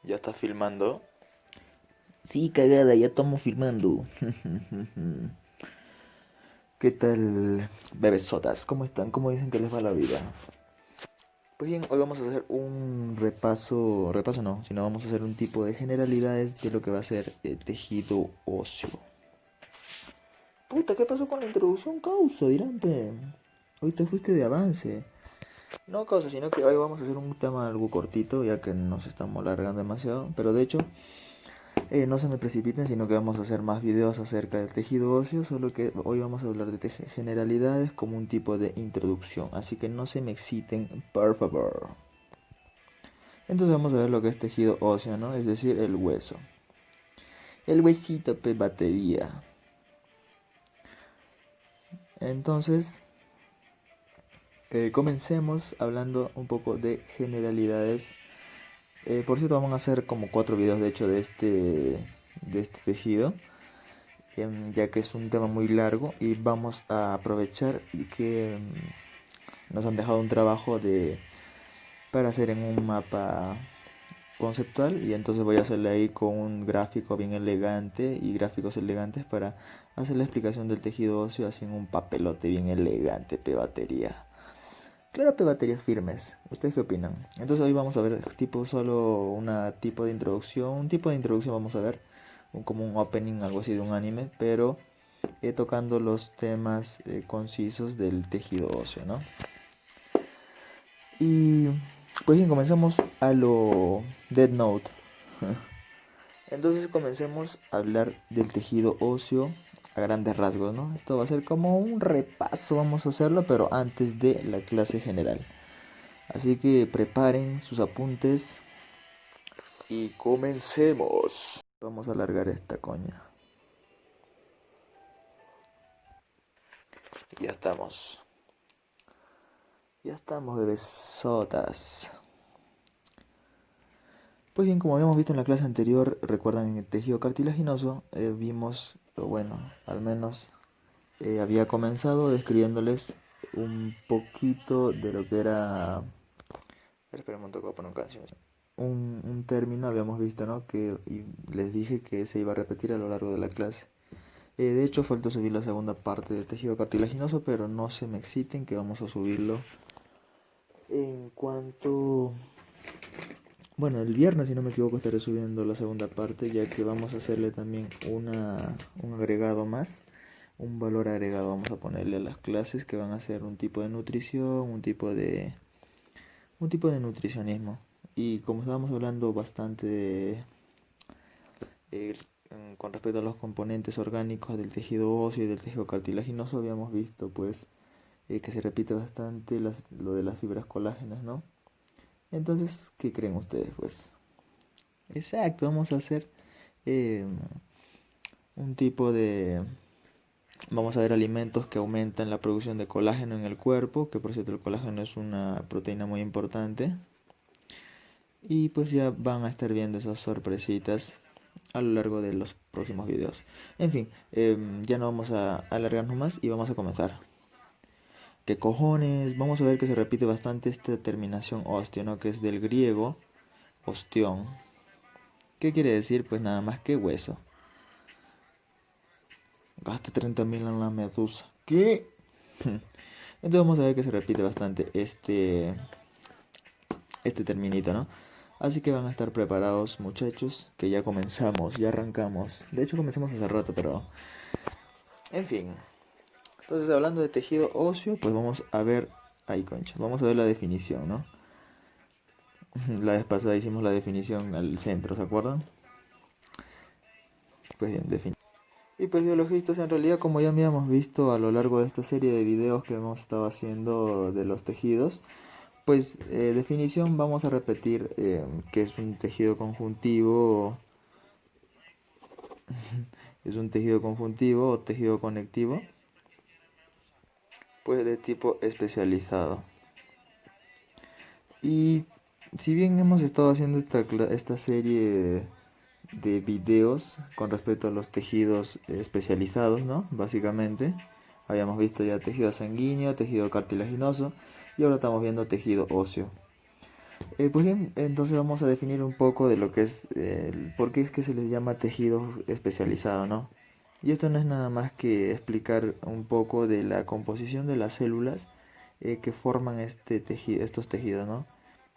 ¿Ya está filmando? Sí, cagada, ya estamos filmando. ¿Qué tal, bebesotas? ¿Cómo están? ¿Cómo dicen que les va la vida? Pues bien, hoy vamos a hacer un repaso no, sino vamos a hacer un tipo de generalidades de lo que va a ser tejido óseo. Puta, ¿qué pasó con la introducción, causa? Dirán, pe. Hoy te fuiste de avance. No, causa, sino que hoy vamos a hacer un tema algo cortito, ya que nos estamos alargando demasiado. Pero de hecho, no se me precipiten, sino que vamos a hacer más videos acerca del tejido óseo, solo que hoy vamos a hablar de generalidades como un tipo de introducción, así que no se me exciten, por favor. Entonces vamos a ver lo que es tejido óseo, ¿no? Es decir, el hueso. El huesito, pe batería. Entonces, comencemos hablando un poco de generalidades. Por cierto, vamos a hacer como 4 videos, de hecho, de este tejido. Ya que es un tema muy largo y vamos a aprovechar y que nos han dejado un trabajo para hacer en un mapa conceptual, y entonces voy a hacerle ahí con un gráfico bien elegante y gráficos elegantes para hacer la explicación del tejido óseo así en un papelote bien elegante, batería. Claro, baterías firmes. ¿Ustedes qué opinan? Entonces hoy vamos a ver tipo solo una tipo de introducción, un tipo de introducción vamos a ver, como un opening, algo así de un anime, pero tocando los temas concisos del tejido óseo, ¿no? Y pues bien, comenzamos a lo Dead Note. Entonces comencemos a hablar del tejido óseo a grandes rasgos, ¿no? Esto va a ser como un repaso, vamos a hacerlo, pero antes de la clase general. Así que preparen sus apuntes y comencemos. Vamos a alargar esta coña. Ya estamos. Ya estamos, bebesotas. Pues bien, como habíamos visto en la clase anterior, recuerdan en el tejido cartilaginoso, vimos, o bueno, al menos había comenzado describiéndoles un poquito de lo que era... Espera un momento, voy a poner una canción. Un término habíamos visto, ¿no? Que y les dije que se iba a repetir a lo largo de la clase. De hecho, falta subir la segunda parte del tejido cartilaginoso, pero no se me exciten que vamos a subirlo en cuanto... Bueno, el viernes, si no me equivoco, estaré subiendo la segunda parte, ya que vamos a hacerle también un agregado más, un valor agregado. Vamos a ponerle a las clases que van a ser un tipo de nutrición, un tipo de nutricionismo. Y como estábamos hablando bastante eh, con respecto a los componentes orgánicos del tejido óseo y del tejido cartilaginoso, habíamos visto pues que se repite bastante lo de las fibras colágenas, ¿no? Entonces, ¿qué creen ustedes? Pues exacto, vamos a hacer eh, un tipo de... Vamos a ver alimentos que aumentan la producción de colágeno en el cuerpo, que por cierto el colágeno es una proteína muy importante. Y pues ya van a estar viendo esas sorpresitas a lo largo de los próximos videos. En fin, ya no vamos a alargarnos más y vamos a comenzar. ¿Qué cojones? Vamos a ver que se repite bastante esta terminación osteo, ¿no? Que es del griego ostión. ¿Qué quiere decir? Pues nada más que hueso. Gasta 30.000 en la medusa. ¿Qué? Entonces vamos a ver que se repite bastante este terminito, ¿no? Así que van a estar preparados, muchachos, que ya comenzamos, ya arrancamos. De hecho comenzamos hace rato, pero... En fin. Entonces hablando de tejido óseo, pues vamos a ver... Ahí, concha. Vamos a ver la definición, ¿no? La vez pasada hicimos la definición al centro, ¿se acuerdan? Pues bien, definición. Y pues biologistas, en realidad como ya habíamos visto a lo largo de esta serie de videos que hemos estado haciendo de los tejidos, pues definición vamos a repetir que es un tejido conjuntivo, es un tejido conjuntivo o tejido conectivo, pues de tipo especializado. Y si bien hemos estado haciendo esta serie de videos con respecto a los tejidos especializados, ¿no? Básicamente, habíamos visto ya tejido sanguíneo, tejido cartilaginoso y ahora estamos viendo tejido óseo. Pues bien, entonces vamos a definir un poco de lo que es, por qué es que se les llama tejido especializado, ¿no? Y esto no es nada más que explicar un poco de la composición de las células que forman estos tejidos, ¿no?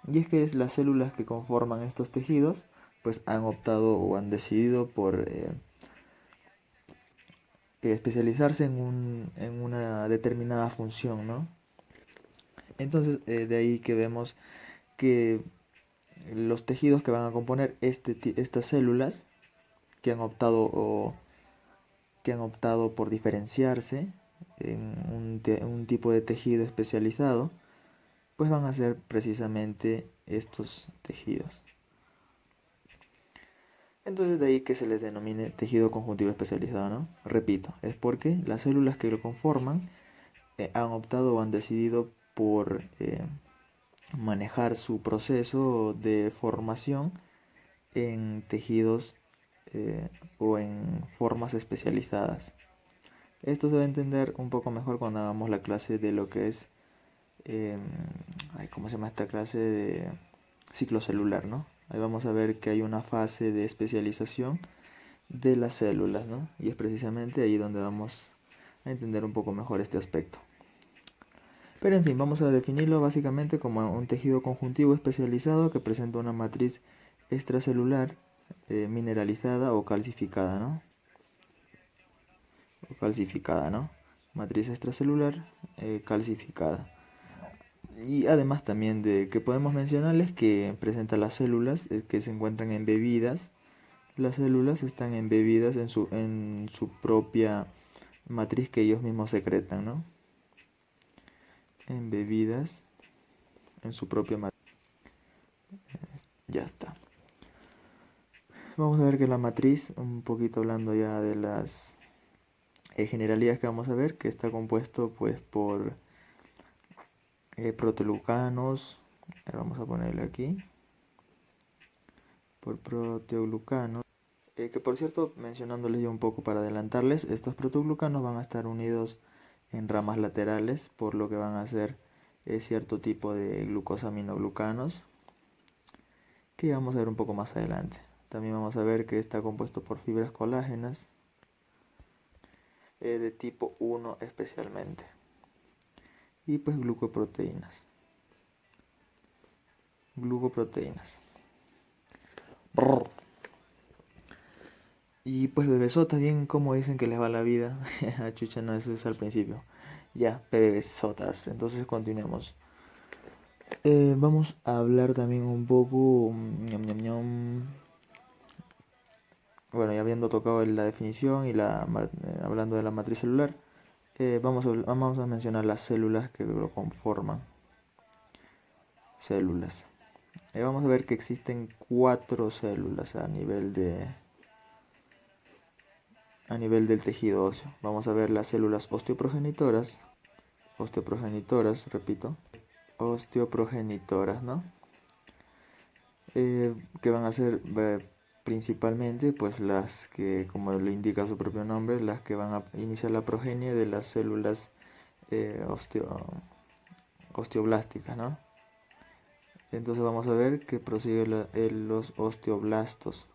Y es que las células que conforman estos tejidos, pues han optado o han decidido por especializarse en una determinada función, ¿no? Entonces, de ahí que vemos que los tejidos que van a componer estas células que han optado por diferenciarse en un tipo de tejido especializado, pues van a ser precisamente estos tejidos. Entonces de ahí que se les denomine tejido conjuntivo especializado, ¿no? Repito, es porque las células que lo conforman han optado o han decidido por manejar su proceso de formación en tejidos o en formas especializadas. Esto se va a entender un poco mejor cuando hagamos la clase de lo que es, ¿cómo se llama esta clase? De ciclo celular, ¿no? Ahí vamos a ver que hay una fase de especialización de las células, ¿no? Y es precisamente ahí donde vamos a entender un poco mejor este aspecto. Pero en fin, vamos a definirlo básicamente como un tejido conjuntivo especializado que presenta una matriz extracelular mineralizada o calcificada, ¿no? Matriz extracelular calcificada. Y además también de que podemos mencionarles que presenta las células que se encuentran embebidas. Las células están embebidas en su propia matriz que ellos mismos secretan, ¿no? Embebidas en su propia matriz. Ya está. Vamos a ver que la matriz, un poquito hablando ya de las generalidades que vamos a ver, que está compuesto pues por proteoglucanos, vamos a ponerle aquí, por proteoglucanos, que por cierto, mencionándoles ya un poco para adelantarles, estos proteoglucanos van a estar unidos en ramas laterales, por lo que van a ser cierto tipo de glucosaminoglucanos, que vamos a ver un poco más adelante. También vamos a ver que está compuesto por fibras colágenas, de tipo 1 especialmente, y pues glucoproteínas. Brr. Y pues bebesotas, bien como dicen que les va la vida. Chucha, no, eso es al principio. Ya, bebesotas. Entonces continuemos. Vamos a hablar también un poco. Bueno, ya habiendo tocado la definición y hablando de la matriz celular, vamos a mencionar las células que lo conforman. Células. Vamos a ver que existen 4 células a nivel del tejido óseo. Vamos a ver las células osteoprogenitoras, repito, osteoprogenitoras, ¿no? Que van a ser principalmente pues las que, como le indica su propio nombre, las que van a iniciar la progenie de las células osteoblásticas, ¿no? Entonces vamos a ver que prosigue los osteoblastos.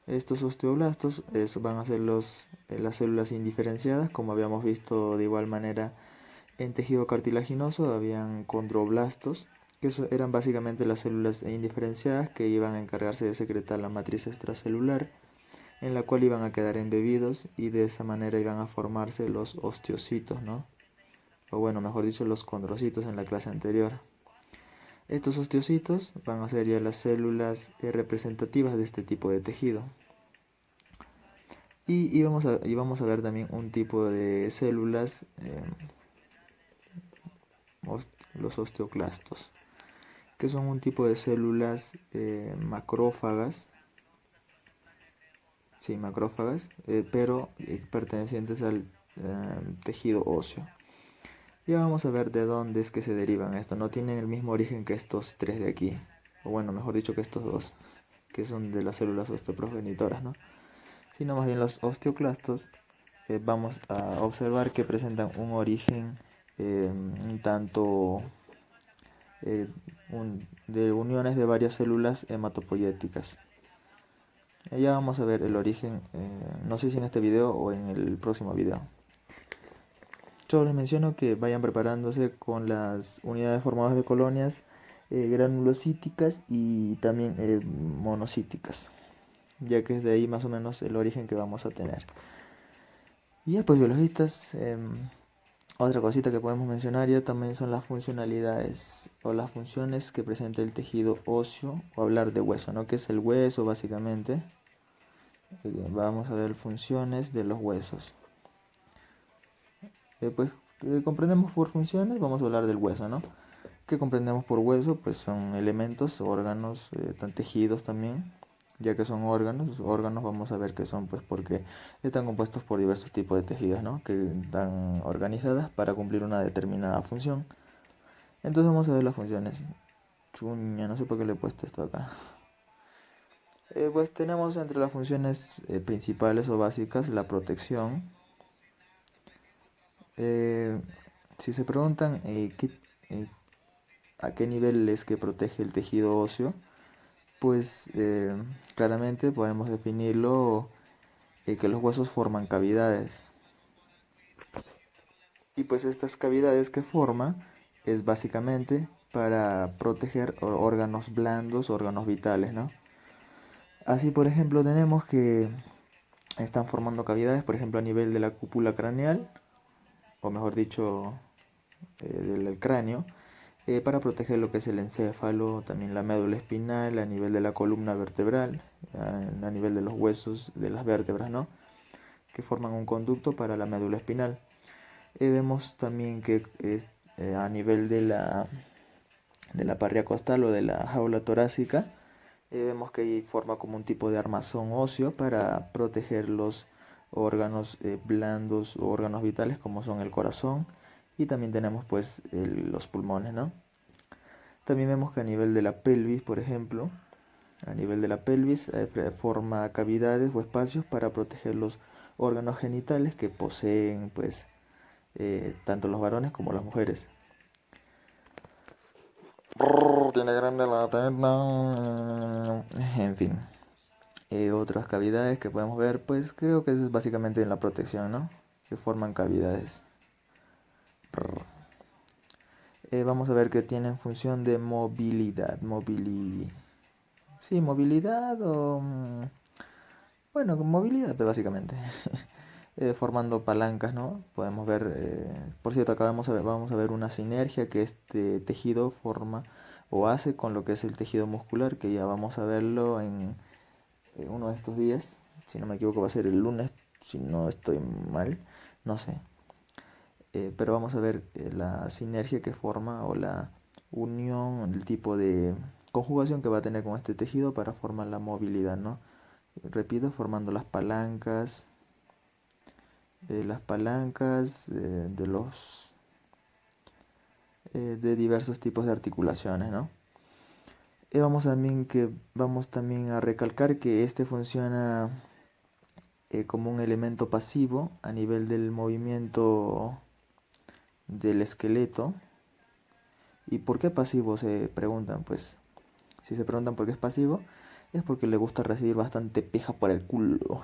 Estos osteoblastos van a ser las células indiferenciadas, como habíamos visto de igual manera en tejido cartilaginoso, habían condroblastos, que eran básicamente las células indiferenciadas que iban a encargarse de secretar la matriz extracelular, en la cual iban a quedar embebidos y de esa manera iban a formarse los osteocitos, ¿no? O bueno, mejor dicho, los condrocitos en la clase anterior. Estos osteocitos van a ser ya las células representativas de este tipo de tejido. Y vamos a ver también un tipo de células, los osteoclastos, que son un tipo de células macrófagas, pero pertenecientes al tejido óseo. Ya vamos a ver de dónde es que se derivan esto. No tienen el mismo origen que estos 3 de aquí, o bueno, mejor dicho que estos 2, que son de las células osteoprogenitoras, ¿no? Sino más bien los osteoclastos vamos a observar que presentan un origen un tanto de uniones de varias células hematopoyéticas. Ya vamos a ver el origen, no sé si en este video o en el próximo video. Solo les menciono que vayan preparándose con las unidades formadoras de colonias granulocíticas y también monocíticas, ya que es de ahí más o menos el origen que vamos a tener. Y ya pues biologistas, otra cosita que podemos mencionar ya también son las funcionalidades o las funciones que presenta el tejido óseo, o hablar de hueso, ¿no? Que es el hueso básicamente. Vamos a ver funciones de los huesos. Comprendemos por funciones, vamos a hablar del hueso, ¿no? ¿Qué comprendemos por hueso? Pues son elementos, órganos, tejidos también, ya que son órganos. Los órganos vamos a ver que son pues porque están compuestos por diversos tipos de tejidos, ¿no? Que están organizadas para cumplir una determinada función. Entonces vamos a ver las funciones. Chuña, no sé por qué le he puesto esto acá. Pues tenemos entre las funciones principales o básicas la protección. Si se preguntan a qué nivel es que protege el tejido óseo, pues claramente podemos definirlo que los huesos forman cavidades. Y pues estas cavidades que forma es básicamente para proteger órganos blandos, órganos vitales, ¿no? Así por ejemplo tenemos que están formando cavidades, por ejemplo a nivel de la cúpula craneal, o mejor dicho, del cráneo, para proteger lo que es el encéfalo, también la médula espinal, a nivel de la columna vertebral, a nivel de los huesos de las vértebras, ¿no? Que forman un conducto para la médula espinal. Vemos también que a nivel de la parria costal o de la jaula torácica, vemos que ahí forma como un tipo de armazón óseo para proteger los órganos blandos o órganos vitales como son el corazón, y también tenemos pues los pulmones, ¿no? También vemos que a nivel de la pelvis, por ejemplo, a nivel de la pelvis forma cavidades o espacios para proteger los órganos genitales que poseen pues tanto los varones como las mujeres. Tiene grande la teta. En fin. Otras cavidades que podemos ver, pues creo que eso es básicamente en la protección, ¿no? Que forman cavidades. Vamos a ver que tienen función de movilidad. Sí, movilidad o... Bueno, movilidad básicamente. Formando palancas, ¿no? Podemos ver, por cierto, acá vamos a ver una sinergia que este tejido forma o hace con lo que es el tejido muscular, que ya vamos a verlo en uno de estos días. Si no me equivoco va a ser el lunes, si no estoy mal, no sé. Pero vamos a ver la sinergia que forma o la unión, el tipo de conjugación que va a tener con este tejido para formar la movilidad, ¿no? Repito, formando las palancas de los de diversos tipos de articulaciones, ¿no? Y vamos también a recalcar que este funciona como un elemento pasivo a nivel del movimiento del esqueleto. ¿Y por qué pasivo? Se preguntan. Pues si se preguntan por qué es pasivo, es porque le gusta recibir bastante pija por el culo.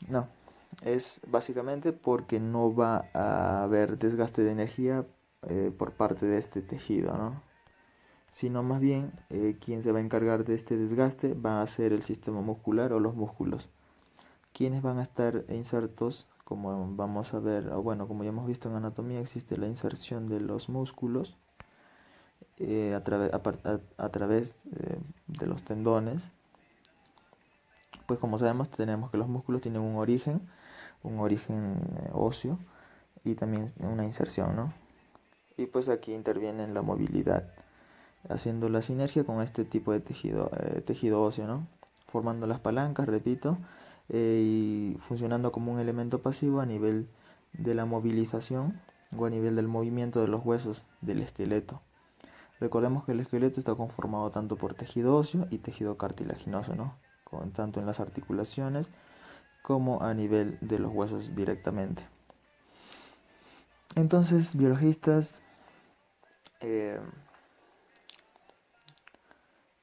No, es básicamente porque no va a haber desgaste de energía por parte de este tejido, ¿no? Sino más bien quien se va a encargar de este desgaste va a ser el sistema muscular o los músculos, quienes van a estar insertos, como vamos a ver, o bueno, como ya hemos visto en anatomía, existe la inserción de los músculos a través de los tendones. Pues como sabemos, tenemos que los músculos tienen un origen óseo y también una inserción, ¿no? Y pues aquí interviene la movilidad, haciendo la sinergia con este tipo de tejido óseo, ¿no? Formando las palancas, repito, y funcionando como un elemento pasivo a nivel de la movilización o a nivel del movimiento de los huesos del esqueleto. Recordemos que el esqueleto está conformado tanto por tejido óseo y tejido cartilaginoso, ¿no? Tanto en las articulaciones como a nivel de los huesos directamente. Entonces, biologistas, Eh,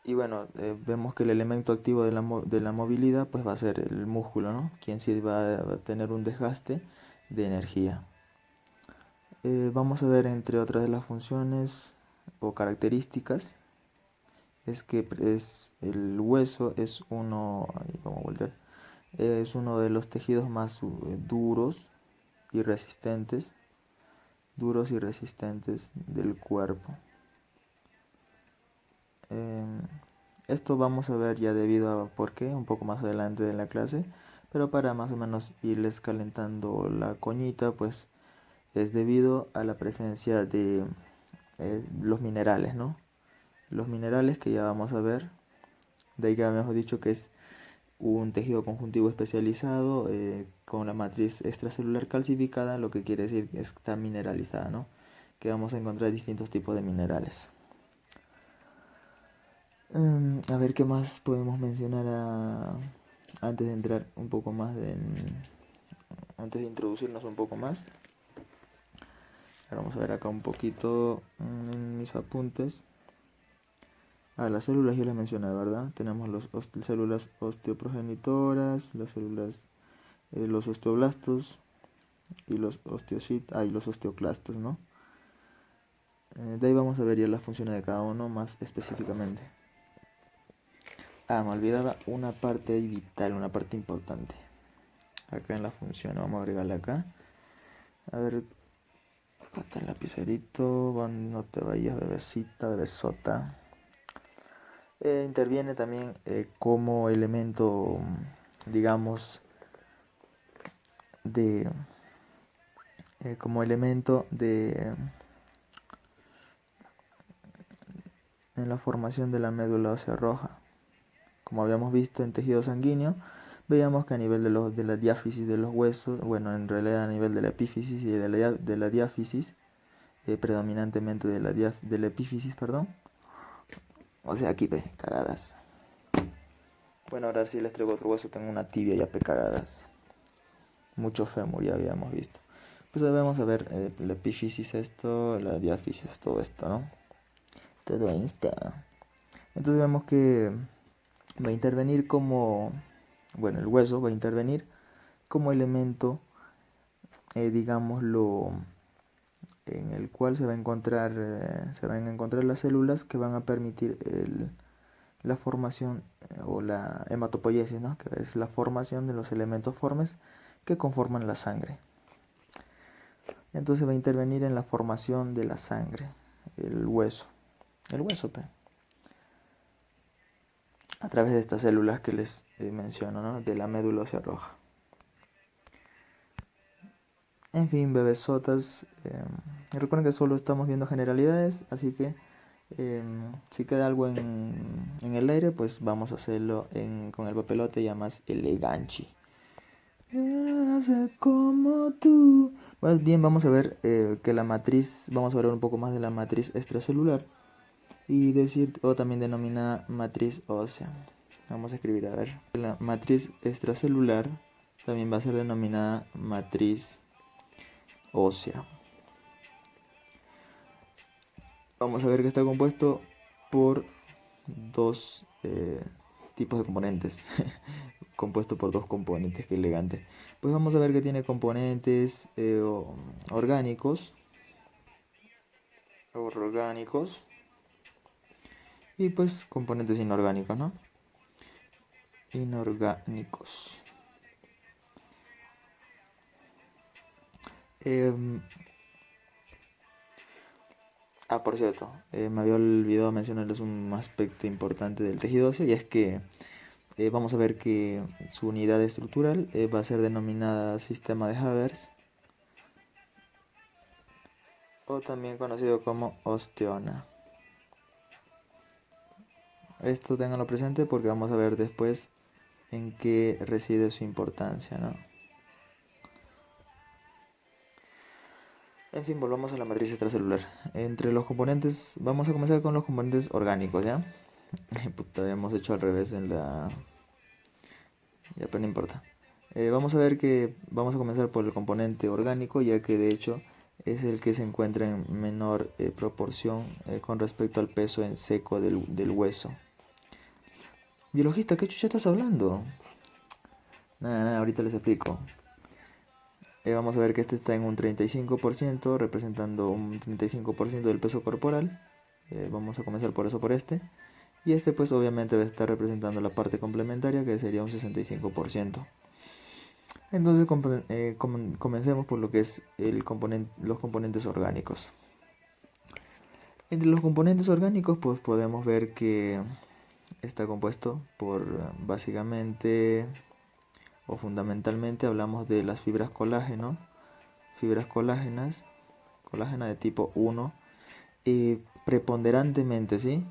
y bueno, vemos que el elemento activo de de la movilidad pues va a ser el músculo, ¿no? Quien sí va a tener un desgaste de energía. Vamos a ver entre otras de las funciones o características es que el hueso es uno, ahí vamos a voltear, es uno de los tejidos más y resistentes, duros y resistentes del cuerpo. Em, Esto vamos a ver ya debido a por qué un poco más adelante en la clase, pero para más o menos irles calentando la coñita, pues es debido a la presencia de los minerales, ¿no? Los minerales que ya vamos a ver, de ahí que habíamos dicho que es un tejido conjuntivo especializado con la matriz extracelular calcificada, lo que quiere decir que está mineralizada, ¿no? Que vamos a encontrar distintos tipos de minerales. A ver qué más podemos mencionar antes de entrar un poco más antes de introducirnos un poco más. Ahora vamos a ver acá un poquito en mis apuntes. Las células yo les mencioné, ¿verdad? Tenemos las células osteoprogenitoras, las células, los osteoblastos y los y los osteoclastos, ¿no? De ahí vamos a ver ya las funciones de cada uno más específicamente. Me olvidaba una parte ahí vital, una parte importante. Acá en la función, vamos a agregarle acá. A ver, acá está el lapicerito, no te vayas, bebecita, bebesota. Interviene también como elemento, digamos, de como elemento de en la formación de la médula ósea roja. Como habíamos visto en tejido sanguíneo, veíamos que a nivel de la diáfisis de los huesos, bueno, en realidad a nivel de la epífisis y de la diáfisis, predominantemente de la epífisis, perdón. O sea, aquí ve, cagadas. Bueno, ahora sí les traigo otro hueso, tengo una tibia ya cagadas. Mucho fémur ya habíamos visto. Pues ahí vamos a ver la epífisis esto, la diáfisis, todo esto, ¿no? Todo esto. Entonces vemos que va a intervenir como, bueno, el hueso va a intervenir como elemento, digámoslo, en el cual se van a encontrar las células que van a permitir la formación o la hematopoiesis, ¿no? Que es la formación de los elementos formes que conforman la sangre. Entonces va a intervenir en la formación de la sangre, el hueso, a través de estas células que les menciono, ¿no? De la médula ósea roja. En fin, bebesotas, recuerden que solo estamos viendo generalidades, así que si queda algo en el aire, pues vamos a hacerlo con el papelote ya más eleganchi. Como tú. Pues bien, vamos a ver que la matriz, vamos a hablar un poco más de la matriz extracelular y o también denominada matriz ósea. Vamos a escribir, a ver. La matriz extracelular también va a ser denominada matriz ósea. Vamos a ver que está compuesto por dos tipos de componentes. Compuesto por dos componentes, qué elegante. Pues vamos a ver que tiene componentes orgánicos y pues componentes inorgánicos, ¿no? Inorgánicos. Por cierto, me había olvidado mencionarles un aspecto importante del tejido óseo y es que vamos a ver que su unidad estructural va a ser denominada sistema de Haber o también conocido como osteona. Esto ténganlo presente porque vamos a ver después en qué reside su importancia, ¿no? En fin, volvamos a la matriz extracelular. Entre los componentes, vamos a comenzar con los componentes orgánicos, ¿ya? Puta, habíamos hecho al revés en la... Ya, pero no importa. Vamos a ver que vamos a comenzar por el componente orgánico, ya que de hecho es el que se encuentra en menor proporción con respecto al peso en seco del hueso. Biologista, ¿qué chucha estás hablando? Nada, ahorita les explico. Vamos a ver que este está en un 35%, representando un 35% del peso corporal. Vamos a comenzar por eso, por este. Y este pues obviamente va a estar representando la parte complementaria, que sería un 65%. Entonces comencemos por lo que es los componentes orgánicos. Entre los componentes orgánicos pues podemos ver que está compuesto por básicamente o fundamentalmente hablamos de las fibras colágeno, fibras colágenas, colágena de tipo 1, preponderantemente, ¿sí?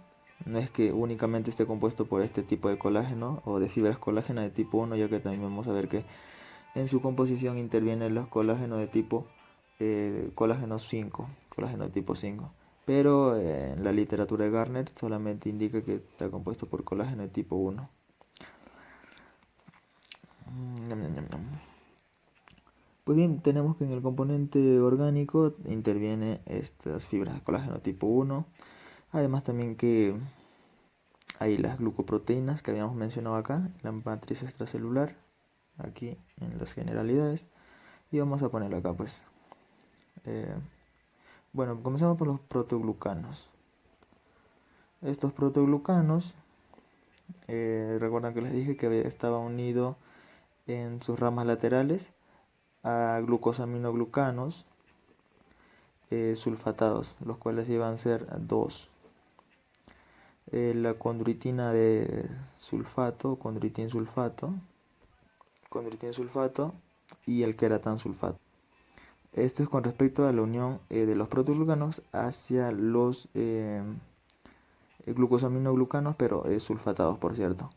No es que únicamente esté compuesto por este tipo de colágeno o de fibras colágena de tipo 1, ya que también vamos a ver que en su composición intervienen los colágenos de tipo colágeno 5, colágeno de tipo 5. Pero en la literatura de Garner solamente indica que está compuesto por colágeno de tipo 1. Pues bien, tenemos que en el componente orgánico interviene estas fibras de colágeno tipo 1. Además también que hay las glucoproteínas que habíamos mencionado acá, en la matriz extracelular, aquí en las generalidades. Y vamos a ponerlo acá pues. Bueno, comenzamos por los protoglucanos. Estos protoglucanos, recuerdan que les dije que estaba unido en sus ramas laterales a glucosaminoglucanos sulfatados, los cuales iban a ser dos. La condroitina de sulfato, condroitin sulfato y el queratan sulfato. Esto es con respecto a la unión de los protoglucanos hacia los glucosaminoglucanos, pero sulfatados, por cierto.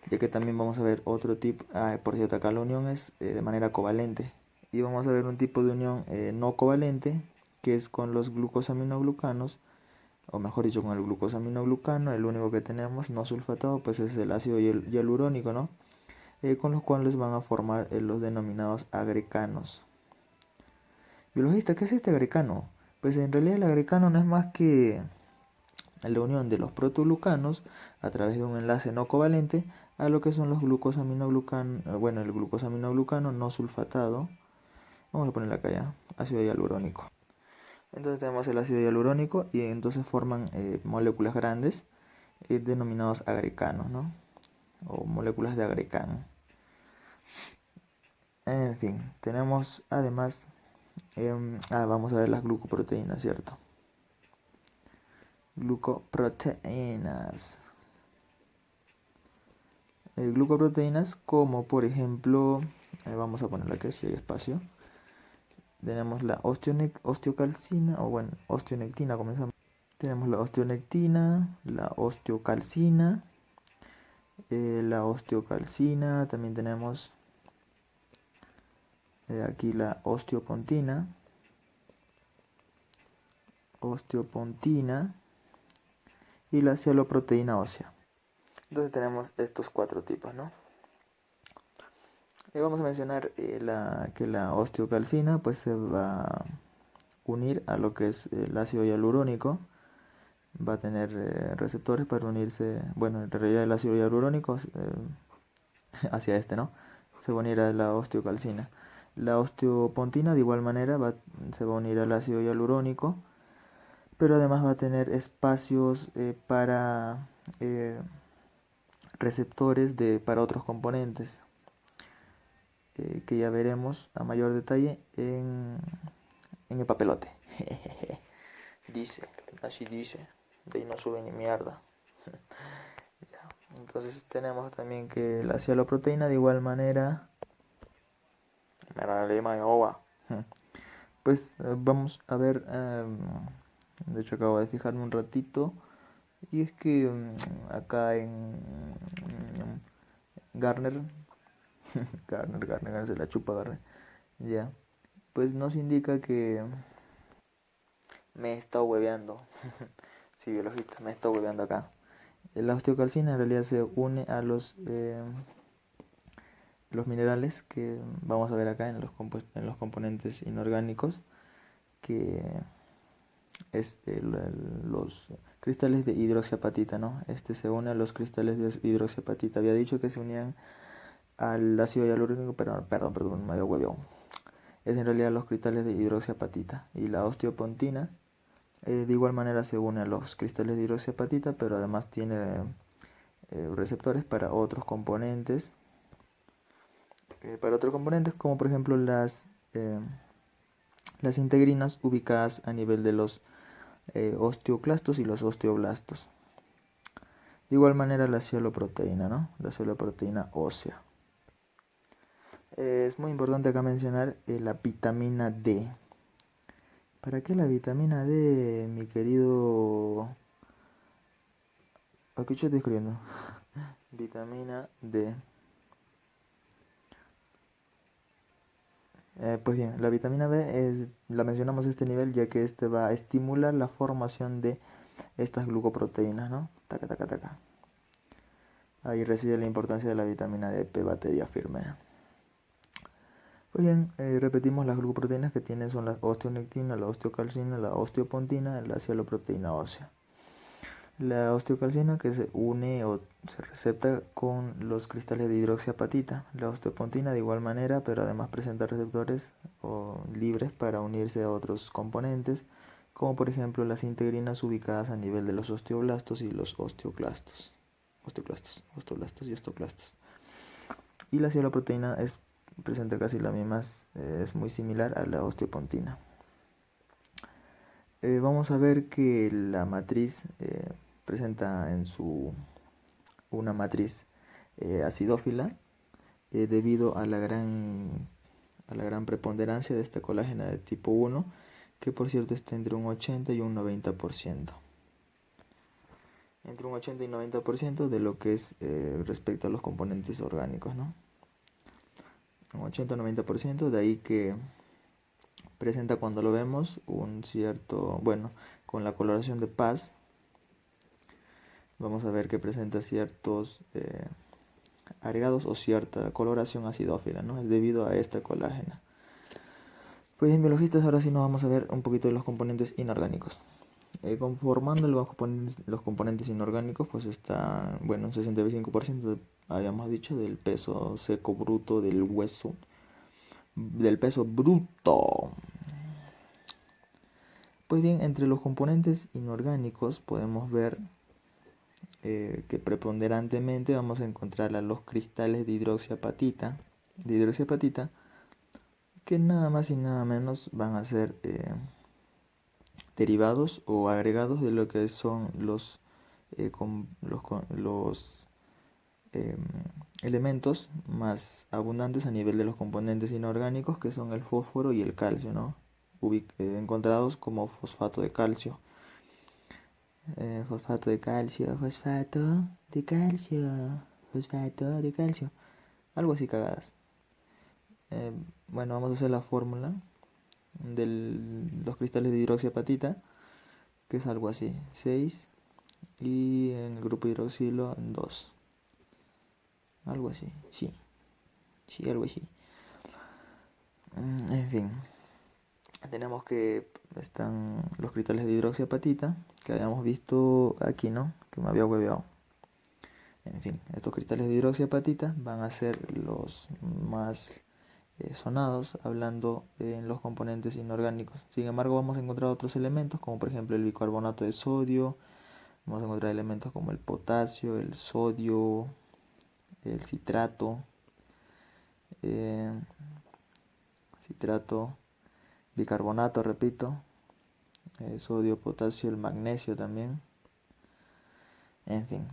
Ya que también vamos a ver otro tipo, por cierto, acá la unión es de manera covalente. Y vamos a ver un tipo de unión no covalente, que es con los glucosaminoglucanos, o mejor dicho, con el glucosaminoglucano. El único que tenemos no sulfatado pues es el ácido hialurónico, ¿no? Con los cuales van a formar los denominados agrecanos. Biologista, ¿qué es este agrecano? Pues en realidad el agrecano no es más que la unión de los protoglucanos a través de un enlace no covalente a lo que son los glucosaminoglucanos, bueno, el glucosaminoglucano no sulfatado. Vamos a ponerle acá ya, ácido hialurónico. Entonces tenemos el ácido hialurónico y entonces forman moléculas grandes denominados agrecanos, ¿no? O moléculas de agrecano. En fin, tenemos además, vamos a ver las glucoproteínas, ¿cierto? Glucoproteínas. Glucoproteínas como por ejemplo, vamos a ponerla aquí si hay espacio. Tenemos la osteocalcina, o bueno, osteonectina, comenzamos. Tenemos la osteonectina, la osteocalcina, también tenemos aquí la osteopontina y la cialoproteína ósea. Entonces tenemos estos cuatro tipos, ¿no? Y vamos a mencionar que la osteocalcina pues se va a unir a lo que es el ácido hialurónico. Va a tener receptores para unirse, bueno, en realidad el ácido hialurónico hacia este, ¿no? Se va a unir a la osteocalcina. La osteopontina de igual manera se va a unir al ácido hialurónico, pero además va a tener espacios para receptores para otros componentes que ya veremos a mayor detalle en el papelote. Dice, así dice, de ahí no sube ni mierda. Entonces tenemos también que la cialoproteína de igual manera, pues vamos a ver, de hecho acabo de fijarme un ratito, y es que acá en Garner, Garner se la chupa Garner, ya, pues nos indica que me he estado hueveando, sí, biologista, me he estado hueveando acá. La osteocalcina en realidad se une a los minerales que vamos a ver acá en los componentes inorgánicos. que es los cristales de hidroxiapatita, ¿no? Este se une a los cristales de hidroxiapatita. Había dicho que se unían al ácido hialurónico, pero perdón, me había hueveado. Es en realidad los cristales de hidroxiapatita. Y la osteopontina de igual manera se une a los cristales de hidroxiapatita, pero además tiene receptores para otros componentes como por ejemplo las integrinas ubicadas a nivel de los osteoclastos y los osteoblastos. De igual manera la cieloproteína, ¿no? La cieloproteína ósea. Es muy importante acá mencionar la vitamina D. ¿Para qué la vitamina D, mi querido? Aquí yo estoy escribiendo. Vitamina D. Pues bien, la vitamina B la mencionamos a este nivel ya que este va a estimular la formación de estas glucoproteínas, ¿no? Taca, taca, taca. Ahí reside la importancia de la vitamina D, P, batería firme. Pues bien, repetimos las glucoproteínas que tienen son la osteonectina, la osteocalcina, la osteopontina, la cialoproteína ósea. La osteocalcina que se une o se recepta con los cristales de hidroxiapatita. La osteopontina de igual manera, pero además presenta receptores libres para unirse a otros componentes, como por ejemplo las integrinas ubicadas a nivel de los osteoblastos y los osteoclastos. Osteoblastos y osteoclastos. Y la cialoproteína presenta casi la misma, es muy similar a la osteopontina. Vamos a ver que la matriz presenta una matriz acidófila debido a la gran preponderancia de esta colágena de tipo 1, que por cierto está entre un 80 y un 90%. Entre un 80 y 90% de lo que es respecto a los componentes orgánicos, ¿no? Un 80-90%, de ahí que presenta cuando lo vemos un cierto, bueno, con la coloración de Paz, vamos a ver que presenta ciertos agregados o cierta coloración acidófila, ¿no? Es debido a esta colágena. Pues en biologistas ahora sí nos vamos a ver un poquito de los componentes inorgánicos. Conformando los componentes inorgánicos, pues está, bueno, un 65% habíamos dicho del peso seco bruto del hueso, del peso bruto. Pues bien, entre los componentes inorgánicos podemos ver que preponderantemente vamos a encontrar a los cristales de hidroxiapatita, que nada más y nada menos van a ser derivados o agregados de lo que son los elementos más abundantes a nivel de los componentes inorgánicos, que son el fósforo y el calcio, ¿no? Encontrados como fosfato de calcio. Fosfato de calcio, algo así cagadas. Bueno, vamos a hacer la fórmula de los cristales de hidroxiapatita, que es algo así, 6, y en el grupo hidroxilo 2. Algo así, sí, algo así. En fin, tenemos que están los cristales de hidroxiapatita, que habíamos visto aquí, ¿no? Que me había hueveado. En fin, estos cristales de hidroxiapatita van a ser los más sonados hablando en los componentes inorgánicos. Sin embargo, vamos a encontrar otros elementos como por ejemplo el bicarbonato de sodio, vamos a encontrar elementos como el potasio, el sodio, el citrato, bicarbonato, repito, sodio, potasio, el magnesio también, en fin.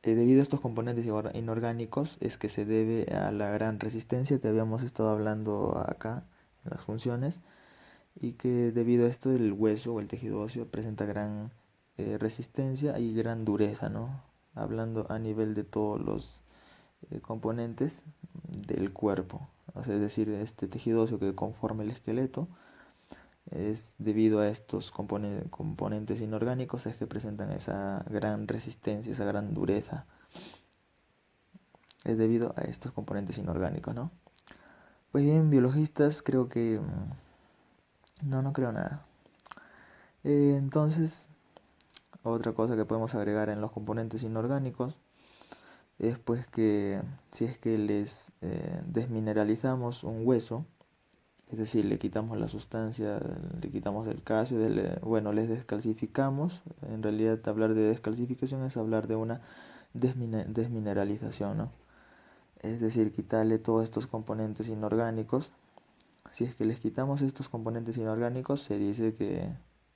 Debido a estos componentes inorgánicos es que se debe a la gran resistencia que habíamos estado hablando acá en las funciones, y que debido a esto el hueso o el tejido óseo presenta gran resistencia y gran dureza, ¿no? Hablando a nivel de todos los componentes del cuerpo, o sea, es decir, este tejido óseo que conforma el esqueleto es debido a estos componentes inorgánicos es que presentan esa gran resistencia, esa gran dureza. Es debido a estos componentes inorgánicos, ¿no? Pues bien, biologistas creo que... no, no creo nada. Entonces, otra cosa que podemos agregar en los componentes inorgánicos es pues que si es que les desmineralizamos un hueso, es decir, le quitamos la sustancia, le quitamos el calcio, bueno, les descalcificamos. En realidad hablar de descalcificación es hablar de una desmineralización, ¿no? Es decir, quitarle todos estos componentes inorgánicos. Si es que les quitamos estos componentes inorgánicos, se dice que,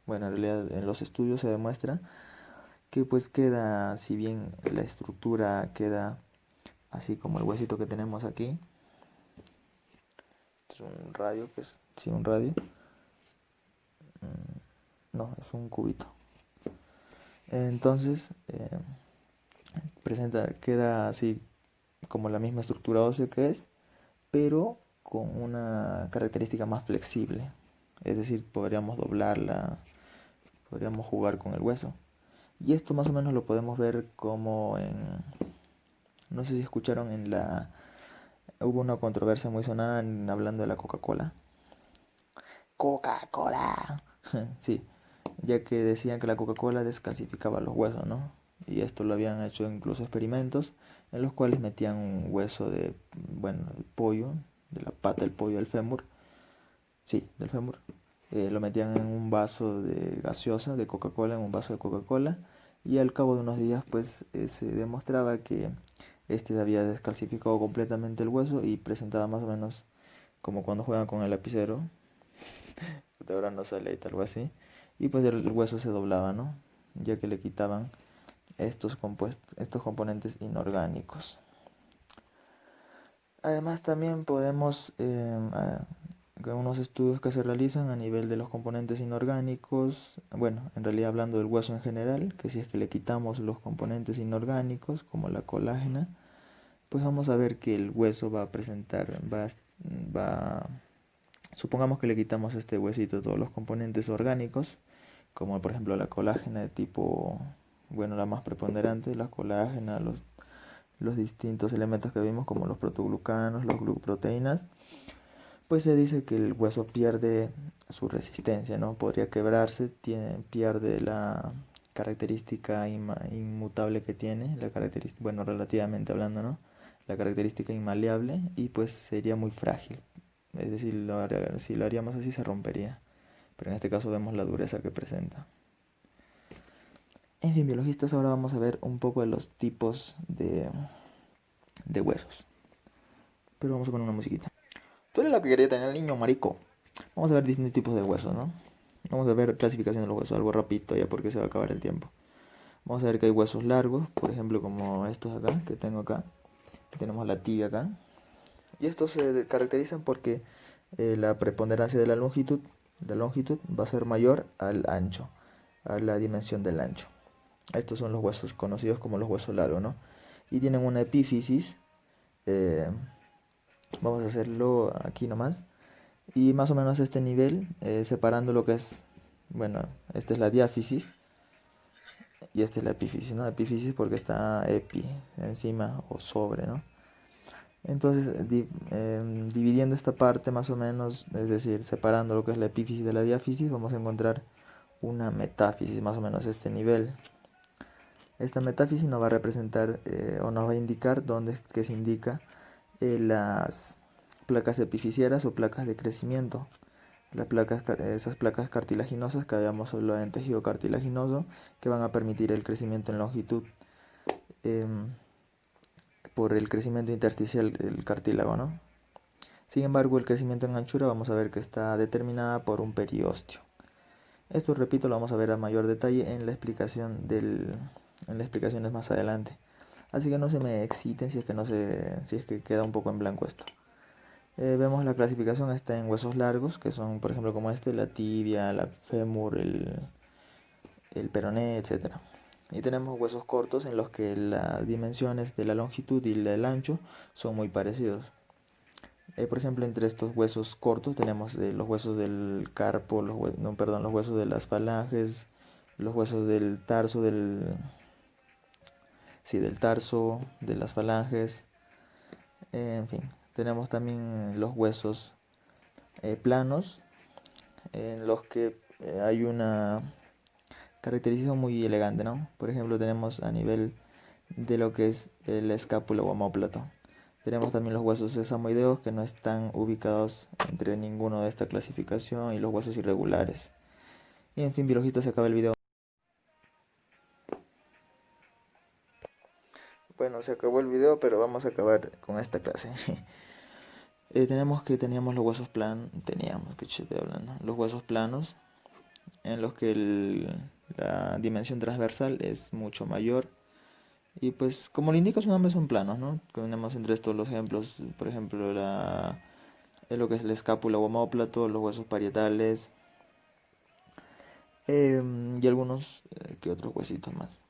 bueno, en realidad en los estudios se demuestra que pues queda, si bien la estructura queda así como el huesito que tenemos aquí, es un radio, que es, sí, un radio, no, es un cubito. Entonces, queda así como la misma estructura ósea que es, pero con una característica más flexible. Es decir, podríamos doblarla, podríamos jugar con el hueso. Y esto más o menos lo podemos ver como en... No sé si escucharon en la... Hubo una controversia muy sonada hablando de la Coca-Cola. Coca-Cola. Sí, ya que decían que la Coca-Cola descalcificaba los huesos, ¿no? Y esto lo habían hecho incluso experimentos en los cuales metían un hueso de, bueno, el pollo, de la pata del pollo, del fémur, sí, del fémur, lo metían en un vaso de gaseosa, de Coca-Cola, en un vaso de Coca-Cola, y al cabo de unos días, pues, se demostraba que este había descalcificado completamente el hueso y presentaba más o menos como cuando juegan con el lapicero, de ahora no sale algo así, y pues el hueso se doblaba, ¿no? Ya que le quitaban estos componentes inorgánicos. Además también podemos, con unos estudios que se realizan a nivel de los componentes inorgánicos, bueno, en realidad hablando del hueso en general, que si es que le quitamos los componentes inorgánicos como la colágena, pues vamos a ver que el hueso va a presentar, va, supongamos que le quitamos a este huesito todos los componentes orgánicos, como por ejemplo la colágena de tipo, bueno, la más preponderante, la colágena, los distintos elementos que vimos como los protoglucanos, los glucoproteínas, pues se dice que el hueso pierde su resistencia, ¿no? Podría quebrarse, pierde la característica inmutable que tiene, la característica, bueno, relativamente hablando, ¿no? La característica inmaleable y pues sería muy frágil. Es decir, si lo haríamos así se rompería. Pero en este caso vemos la dureza que presenta. En fin, biologistas, ahora vamos a ver un poco de los tipos de huesos. Pero vamos a poner una musiquita. Tú eres lo que quería tener el niño, marico. Vamos a ver distintos tipos de huesos, ¿no? Vamos a ver clasificación de los huesos, algo rapidito ya porque se va a acabar el tiempo. Vamos a ver que hay huesos largos, por ejemplo como estos acá, que tengo acá. Tenemos la tibia acá. Y estos se caracterizan porque la preponderancia de la longitud va a ser mayor al ancho, a la dimensión del ancho. Estos son los huesos conocidos como los huesos largos, ¿no? Y tienen una epífisis. eh, Vamos a hacerlo aquí nomás. Y más o menos a este nivel, separando lo que es, bueno, esta es la diáfisis y esta es la epífisis, ¿no? Epífisis porque está epi, encima o sobre, ¿no? Entonces, dividiendo esta parte más o menos, es decir, separando lo que es la epífisis de la diáfisis, vamos a encontrar una metáfisis, más o menos a este nivel. Esta metáfisis nos va a representar o nos va a indicar dónde es que se indica las placas epifisieras o placas de crecimiento. Esas placas cartilaginosas que habíamos hablado en tejido cartilaginoso que van a permitir el crecimiento en longitud por el crecimiento intersticial del cartílago, ¿no? Sin embargo, el crecimiento en anchura vamos a ver que está determinada por un periósteo. Esto, repito, lo vamos a ver a mayor detalle en la explicación en las explicaciones más adelante. Así que no se me exciten si es que queda un poco en blanco esto. Vemos la clasificación está en huesos largos, que son, por ejemplo, como este, la tibia, la fémur, el peroné, etc. Y tenemos huesos cortos en los que las dimensiones de la longitud y del ancho son muy parecidos. Por ejemplo, entre estos huesos cortos tenemos los huesos del carpo, no, perdón, los huesos de las falanges, los huesos del tarso, sí, del tarso, de las falanges, en fin, Tenemos también los huesos planos, en los que hay una caracterización muy elegante, ¿no? Por ejemplo, tenemos a nivel de lo que es la escápula o omóplato. Tenemos también los huesos sesamoideos, que no están ubicados entre ninguno de esta clasificación, y los huesos irregulares. Y en fin, biologista, se acaba el video. Bueno, se acabó el video, pero vamos a acabar con esta clase. Teníamos los huesos planos, que estoy hablando, los huesos planos, en los que la dimensión transversal es mucho mayor. Y pues, como le indica su nombre, son planos, ¿no? Tenemos entre estos los ejemplos, por ejemplo, lo que es la escápula o omóplato, los huesos parietales, y algunos que otros huesitos más.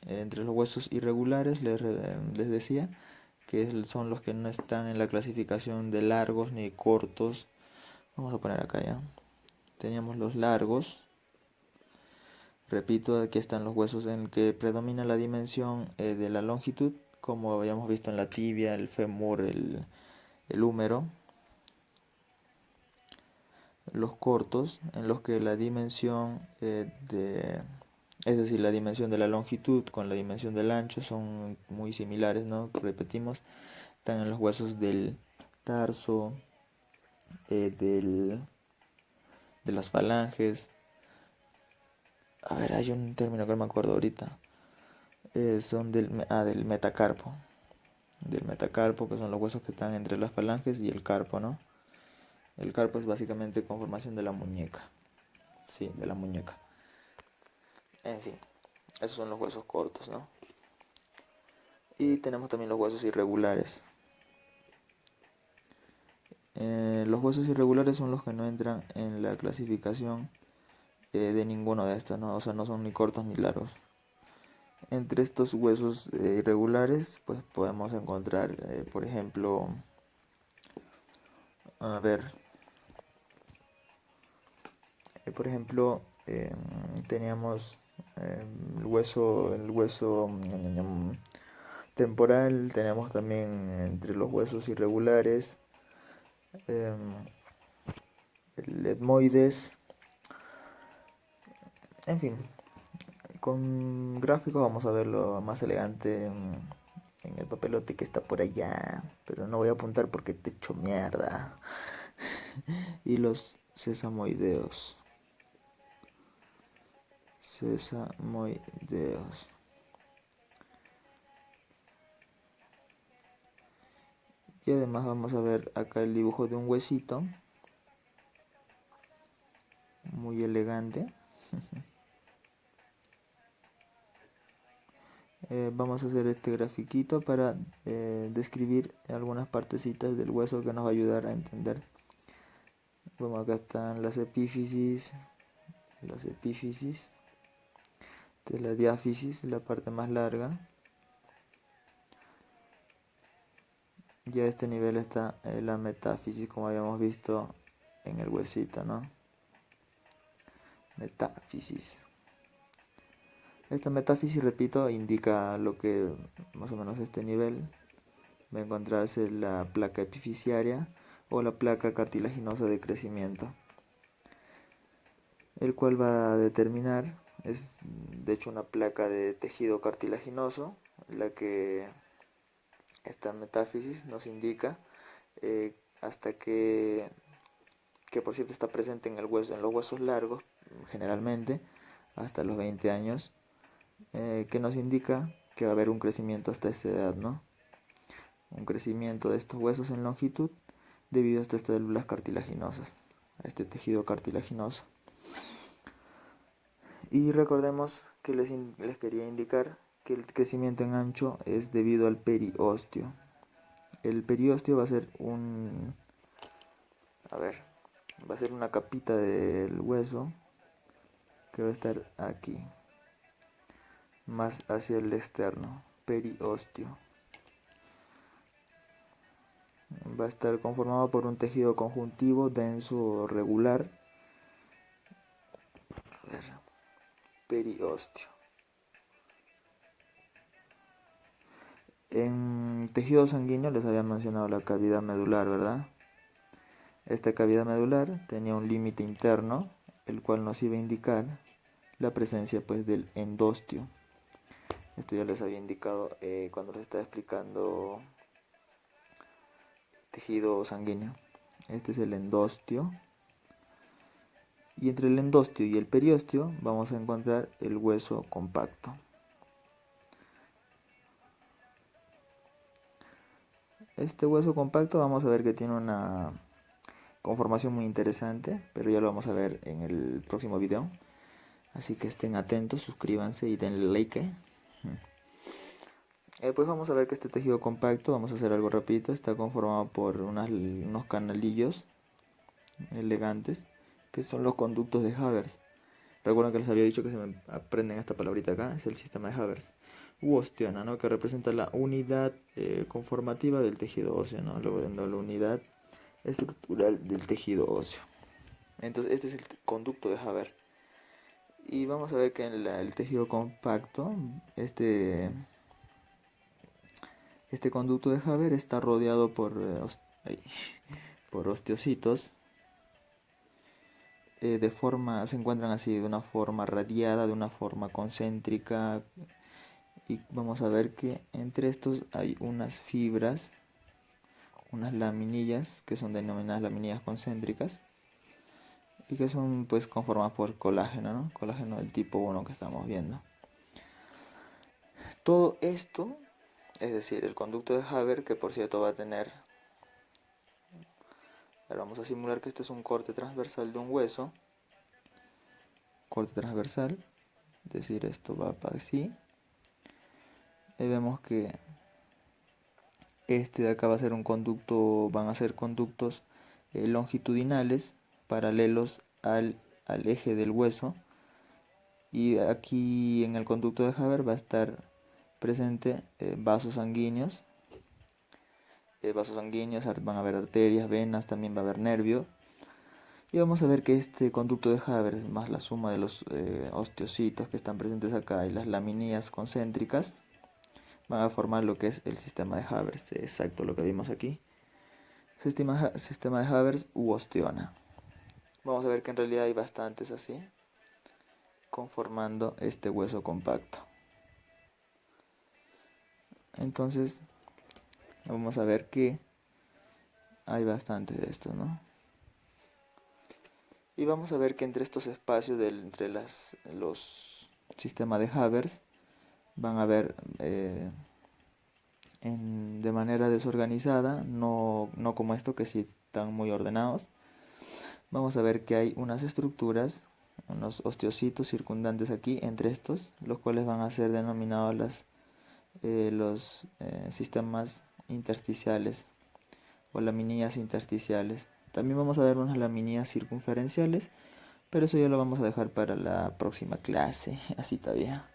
Entre los huesos irregulares les decía que son los que no están en la clasificación de largos ni cortos. Vamos a poner acá ya. Teníamos los largos. Repito, aquí están los huesos en que predomina la dimensión de la longitud, como habíamos visto en la tibia, el fémur, el húmero. Los cortos, en los que la dimensión es decir, la dimensión de la longitud con la dimensión del ancho son muy similares, ¿no? Repetimos, están en los huesos del tarso, eh, del, de las falanges. A ver, hay un término que no me acuerdo ahorita. Son del metacarpo. Del metacarpo, que son los huesos que están entre las falanges y el carpo, ¿no? El carpo es básicamente conformación de la muñeca. Sí, de la muñeca. En fin, esos son los huesos cortos, ¿no? Y tenemos también los huesos irregulares. Los huesos irregulares son los que no entran en la clasificación de ninguno de estos, ¿no? O sea, no son ni cortos ni largos. Entre estos huesos irregulares, pues podemos encontrar, por ejemplo, a ver, por ejemplo, teníamos el hueso temporal. Tenemos también entre los huesos irregulares el etmoides. En fin, con gráficos vamos a verlo más elegante en el papelote que está por allá, pero no voy a apuntar porque te echo mierda. Y los sesamoideos. Sesamoideos. Y además vamos a ver acá el dibujo de un huesito. Muy elegante. Vamos a hacer este grafiquito para describir algunas partecitas del hueso que nos va a ayudar a entender. Bueno, acá están las epífisis. Esta es la diáfisis, la parte más larga. Y a este nivel está la metáfisis, como habíamos visto en el huesito, ¿no? Metáfisis. Esta metáfisis, repito, indica lo que más o menos este nivel va a encontrarse la placa epifisiaria o la placa cartilaginosa de crecimiento, el cual va a determinar, es de hecho una placa de tejido cartilaginoso, la que esta metáfisis nos indica hasta que por cierto está presente en el hueso, en los huesos largos, generalmente hasta los 20 años, que nos indica que va a haber un crecimiento hasta esta edad, ¿no? Un crecimiento de estos huesos en longitud debido a estas células cartilaginosas, a este tejido cartilaginoso. Y recordemos que les quería indicar que el crecimiento en ancho es debido al periósteo. El periósteo va a ser va a ser una capita del hueso que va a estar aquí, más hacia el externo, periósteo. Va a estar conformado por un tejido conjuntivo denso o regular. A ver, periósteo. En tejido sanguíneo les había mencionado la cavidad medular, ¿verdad? Esta cavidad medular tenía un límite interno, el cual nos iba a indicar la presencia pues del endostio. Esto ya les había indicado cuando les estaba explicando tejido sanguíneo. Este es el endostio. Y entre el endostio y el periostio vamos a encontrar el hueso compacto. Este hueso compacto vamos a ver que tiene una conformación muy interesante, pero ya lo vamos a ver en el próximo video. Así que estén atentos, suscríbanse y denle like. Pues vamos a ver que este tejido compacto, vamos a hacer algo rapidito, está conformado por unos canalillos elegantes, que son los conductos de Havers. Recuerden que les había dicho que se me aprenden esta palabrita acá, es el sistema de Havers. U osteona, ¿no? Que representa la unidad conformativa del tejido óseo, ¿no? Luego de la unidad estructural del tejido óseo. Entonces este es el conducto de Haber. Y vamos a ver que en el tejido compacto, este conducto de Haber está rodeado por osteocitos. Se encuentran así de una forma radiada, de una forma concéntrica. Y vamos a ver que entre estos hay unas fibras, unas laminillas que son denominadas laminillas concéntricas y que son pues conformadas por colágeno, ¿no? Colágeno del tipo 1 que estamos viendo. Todo esto, es decir, el conducto de Haber, que por cierto va a tener, ahora vamos a simular que este es un corte transversal de un hueso, corte transversal, es decir, esto va para así, y vemos que este de acá va a ser un conducto, van a ser conductos longitudinales paralelos al eje del hueso, y aquí en el conducto de Haber va a estar presente vasos sanguíneos, van a haber arterias, venas, también va a haber nervios. Y vamos a ver que este conducto de Haber más la suma de los osteocitos que están presentes acá y las laminillas concéntricas van a formar lo que es el sistema de Haber, exacto lo que vimos aquí. Sistema de Haber u osteona. Vamos a ver que en realidad hay bastantes así, conformando este hueso compacto. Entonces, vamos a ver que hay bastantes de estos, ¿no? Y vamos a ver que entre estos espacios, entre los sistemas de Haber, van a haber de manera desorganizada, no como esto que sí están muy ordenados. Vamos a ver que hay unas estructuras, unos osteocitos circundantes aquí entre estos, los cuales van a ser denominados los sistemas intersticiales o laminillas intersticiales. También vamos a ver unas laminillas circunferenciales, pero eso ya lo vamos a dejar para la próxima clase, así todavía.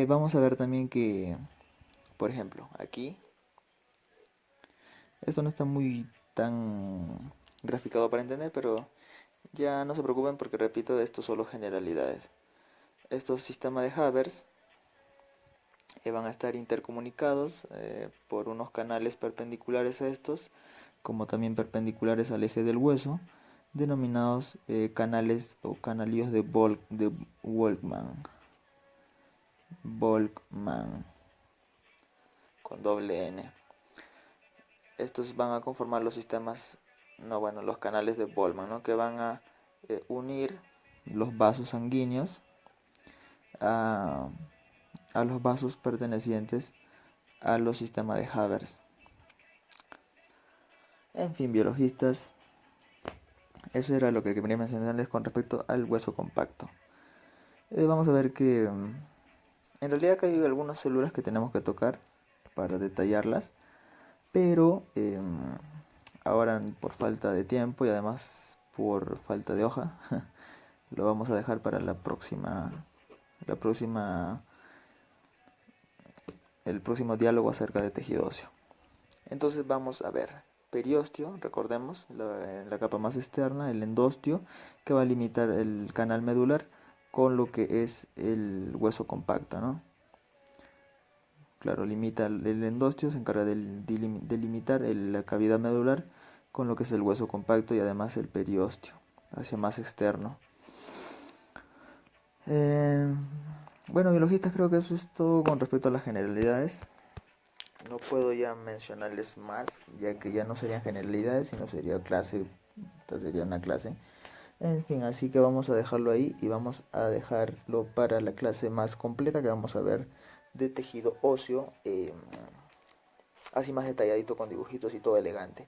Vamos a ver también que, por ejemplo, aquí, esto no está muy tan graficado para entender, pero ya no se preocupen porque repito, esto solo generalidades. Estos sistemas de Haber van a estar intercomunicados por unos canales perpendiculares a estos, como también perpendiculares al eje del hueso, denominados canales o canalillos de Volkmann. Volkmann con doble N. Estos van a conformar los sistemas, los canales de Volkmann, ¿no? Que van a unir los vasos sanguíneos a los vasos pertenecientes a los sistemas de Haber. En fin, biologistas, eso era lo que quería mencionarles con respecto al hueso compacto. Vamos a ver que en realidad acá hay algunas células que tenemos que tocar para detallarlas, pero ahora por falta de tiempo y además por falta de hoja, lo vamos a dejar para el próximo diálogo acerca de tejido óseo. Entonces vamos a ver periostio, recordemos, la capa más externa, el endostio, que va a limitar el canal medular con lo que es el hueso compacto, ¿no? claro, limita el endostio, se encarga de delimitar la cavidad medular con lo que es el hueso compacto y además el periósteo, hacia más externo. Eh, bueno, biologistas, creo que eso es todo con respecto a las generalidades. No puedo ya mencionarles más, ya que ya no serían generalidades, sino sería clase, esta sería una clase. En fin, así que vamos a dejarlo ahí y vamos a dejarlo para la clase más completa que vamos a ver de tejido óseo, así más detalladito con dibujitos y todo elegante.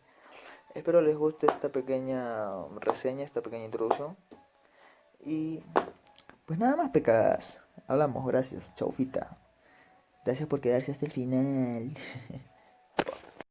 Espero les guste esta pequeña reseña, esta pequeña introducción. Y pues nada más, pecas. Hablamos, gracias. Chaufita. Gracias por quedarse hasta el final.